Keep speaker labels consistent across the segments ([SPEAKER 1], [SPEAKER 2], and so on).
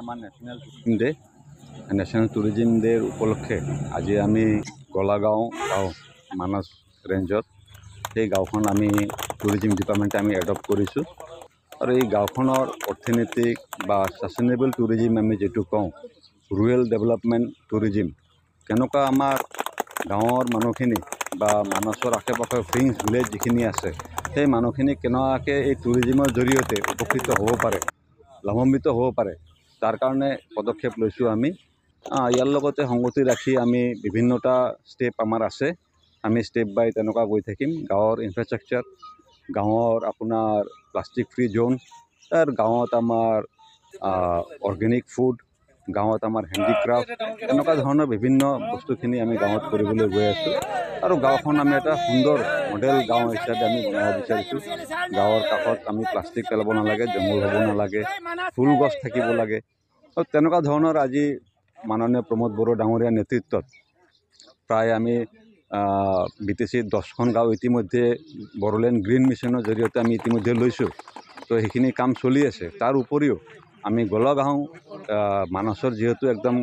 [SPEAKER 1] আমাৰ national tourism day. National tourism ডেৰ উপলক্ষে আজি আমি গোলাগাঁও গাঁও মানস ৰেঞ্জত সেই গাঁওখন আমি টুৰিজিম ডিপাৰ্টমেণ্টে আমি এডপ্ট কৰিছোঁ। আৰু এই গাঁওখনৰ অৰ্থনৈতিক বা ছাষ্টেইনেবল টুৰিজিম আমি যিটো কওঁ, ৰুৰেল ডেভেলপমেণ্ট টুৰিজিম, কেনেকুৱা আমাৰ গাঁৱৰ মানুহখিনি বা মানসৰ আশে পাশে ফ্ৰিংছ ভিলেজ যিখিনি আছে, সেই মানুহখিনি কেনেকুৱাকৈ এই টুৰিজিমৰ জৰিয়তে উপকৃত হ'ব পাৰে, লাভান্বিত হ'ব পাৰে, তাৰ কাৰণে পদক্ষেপ লৈছোঁ আমি। ইয়াৰ লগতে সংগতি ৰাখি আমি বিভিন্নটা ষ্টেপ আমাৰ আছে, আমি ষ্টেপ বাই তেনেকুৱা গৈ থাকিম। গাঁৱৰ ইনফ্ৰাষ্ট্ৰাকচাৰ, গাঁৱৰ আপোনাৰ প্লাষ্টিক ফ্ৰী জ'ন, আৰু গাঁৱত আমাৰ অৰ্গেনিক ফুড, গাঁৱত আমাৰ হেণ্ডিক্ৰাফ্ট, এনেকুৱা ধৰণৰ বিভিন্ন বস্তুখিনি আমি গাঁৱত কৰিবলৈ গৈ আছোঁ। আৰু গাঁওখন আমি এটা সুন্দৰ মডেল গাঁও হিচাপে আমি বনাব বিচাৰিছোঁ। গাঁৱৰ কাষত আমি প্লাষ্টিক পেলাব নালাগে, জংঘল হ'ব নালাগে, ফুল গছ থাকিব লাগে। আৰু তেনেকুৱা ধৰণৰ আজি মাননীয় প্ৰমোদ বড়ো ডাঙৰীয়াৰ নেতৃত্বত প্ৰায় আমি BTC 10খন গাঁও ইতিমধ্যে বড়োলেণ্ড গ্ৰীণ মিছনৰ জৰিয়তে আমি ইতিমধ্যে লৈছোঁ। তো সেইখিনি কাম চলি আছে। তাৰ উপৰিও আমি গোলাগাঁও মানসৰ যিহেতু একদম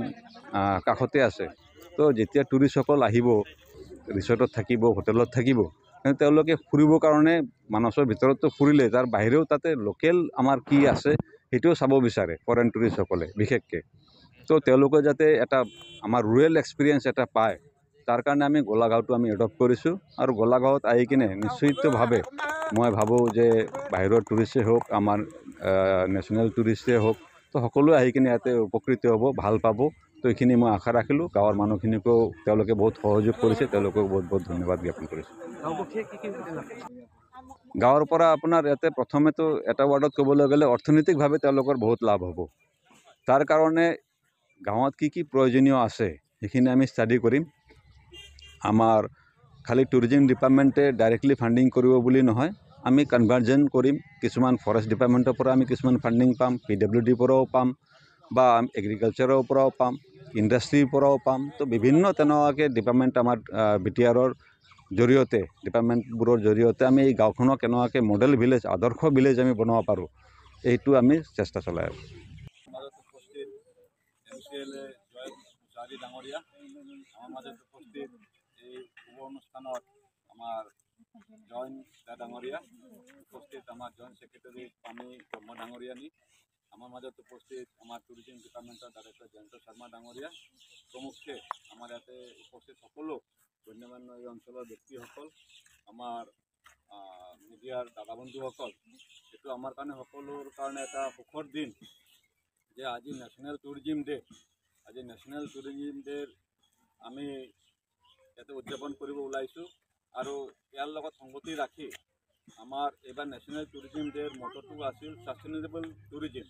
[SPEAKER 1] কাষতে আছে, তো যেতিয়া টুৰিষ্টসকল আহিব, ৰিচৰ্টত থাকিব, হোটেলত থাকিব, তেওঁলোকে ফুৰিবৰ কাৰণে মানসৰ ভিতৰততো ফুৰিলে, তাৰ বাহিৰেও তাতে লোকেল আমাৰ কি আছে সেইটোও চাব বিচাৰে ফৰেন টুৰিষ্টসকলে বিশেষকৈ। তো তেওঁলোকে যাতে এটা আমাৰ ৰুৰেল এক্সপিৰিয়েঞ্চ এটা পায়, তাৰ কাৰণে আমি গোলাগাঁওটো আমি এডপ্ট কৰিছোঁ। আৰু গোলাগাঁৱত আহি কিনে নিশ্চিতভাৱে মই ভাবোঁ যে বাহিৰৰ টুৰিষ্টেই হওক, আমাৰ নেশ্যনেল টুৰিষ্টেই হওক, তো সকলোৱে আহি কিনে ইয়াতে উপকৃত হ'ব, ভাল পাব। তো এইখিনি মই আশা ৰাখিলোঁ। গাঁৱৰ মানুহখিনিকো তেওঁলোকে বহুত সহযোগ কৰিছে, তেওঁলোকক বহুত বহুত ধন্যবাদ জ্ঞাপন কৰিছোঁ। গাঁৱৰ পৰা আপোনাৰ ইয়াতে প্ৰথমেতো এটা ৱাৰ্ডত ক'বলৈ গ'লে অৰ্থনৈতিকভাৱে তেওঁলোকৰ বহুত লাভ হ'ব। তাৰ কাৰণে গাঁৱত কি কি প্ৰয়োজনীয় আছে সেইখিনি আমি ষ্টাডি কৰিম। আমাৰ খালি টুৰিজিম ডিপাৰ্টমেণ্টে ডাইৰেক্টলি ফাণ্ডিং কৰিব বুলি নহয়, আমি কনভাৰ্জন কৰিম। কিছুমান ফৰেষ্ট ডিপাৰ্টমেণ্টৰ পৰা আমি কিছুমান ফাণ্ডিং পাম, PWDৰ পৰাও পাম, বা এগ্ৰিকালচাৰৰ পৰাও পাম, ইণ্ডাষ্ট্ৰীৰ পৰাও পাম। তো বিভিন্ন তেনেকুৱাকৈ ডিপাৰ্টমেণ্ট আমাৰ BTRৰ জৰিয়তে, ডিপাৰ্টমেণ্টবোৰৰ জৰিয়তে আমি এই গাঁওখনক কেনেকুৱাকৈ মডেল ভিলেজ, আদৰ্শ ভিলেজ আমি বনাব পাৰোঁ, এইটো আমি চেষ্টা চলাই আছোঁ। জয় ডাঙৰীয়া আমাৰ মাজত উপস্থিত এই শুভ অনুষ্ঠানত আমাৰ জয়ন্ত ডাঙৰীয়া উপস্থিত, আমাৰ জইণ্ট ছেক্ৰেটাৰী পানী ব্ৰহ্ম ডাঙৰীয়ানী, আমাৰ মাজত উপস্থিত আমাৰ টুৰিজিম ডিপাৰ্টমেণ্টৰ ডাইৰেক্টৰ জয়ন্ত শৰ্মা ডাঙৰীয়া প্ৰমুখ্যে আমাৰ ইয়াতে উপস্থিত সকলো গণ্যমান্য এই অঞ্চলৰ ব্যক্তিসকল, আমাৰ মিডিয়াৰ দাদা বন্ধুসকল। এইটো আমাৰ কাৰণে সকলোৰ কাৰণে এটা সুখৰ দিন যে আজি নেশ্যনেল টুৰিজিম ডে। আজি নেশ্যনেল টুৰিজিম ডেৰ আমি ইয়াতে উদযাপন কৰিব ওলাইছোঁ। আৰু ইয়াৰ লগত সংগতি ৰাখি আমাৰ এইবাৰ নেশ্যনেল টুৰিজিম ডেৰ মটটো আছিল ছাষ্টেইনেবল টুৰিজিম।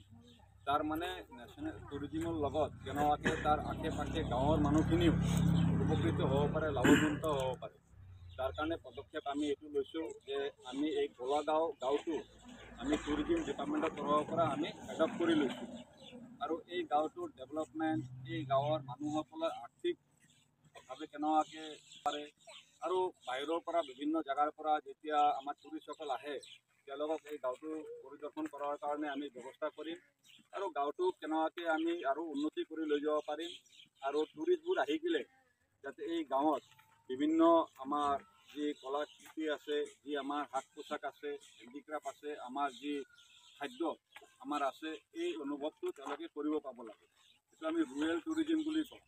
[SPEAKER 1] তাৰ মানে নেশ্যনেল টুৰিজিমৰ লগত কেনেকুৱাকৈ তাৰ আশে পাশে গাঁৱৰ মানুহখিনিও উপকৃত হ'ব পাৰে, লাভৱান্বিত হ'ব পাৰে। তাৰ কাৰণে পদক্ষেপ আমি এইটো লৈছোঁ যে আমি এই গোলাগাঁও গাঁওটো আমি টুৰিজিম ডিপাৰ্টমেণ্টৰ তৰফৰ পৰা আমি এডপ্ট কৰি লৈছোঁ। আৰু এই গাঁওটোৰ ডেভেলপমেণ্ট, এই গাঁৱৰ মানুহসকলৰ আৰ্থিকভাৱে কেনেকুৱাকৈ পাৰে, আৰু বাহিৰৰ পৰা বিভিন্ন জেগাৰ পৰা যেতিয়া আমাৰ টুৰিষ্টসকল আহে, তেওঁলোকক এই গাঁওটো পৰিদৰ্শন কৰাৰ কাৰণে আমি ব্যৱস্থা কৰিম। আৰু গাঁওটো কেনেকুৱাকৈ আমি আৰু উন্নতি কৰি লৈ যাব পাৰিম, আৰু টুৰিষ্টবোৰ আহি গ'লে যাতে এই গাঁৱত বিভিন্ন আমাৰ যি কলাকৃতি আছে, যি আমাৰ সাজ পোছাক আছে, হেণ্ডিক্ৰাফ্ট আছে, আমাৰ যি খাদ্য আমাৰ আছে, এই অনুভৱটো তেওঁলোকে কৰিব পাব লাগে। এইটো আমি ৰুৰেল টুৰিজিম বুলি কওঁ।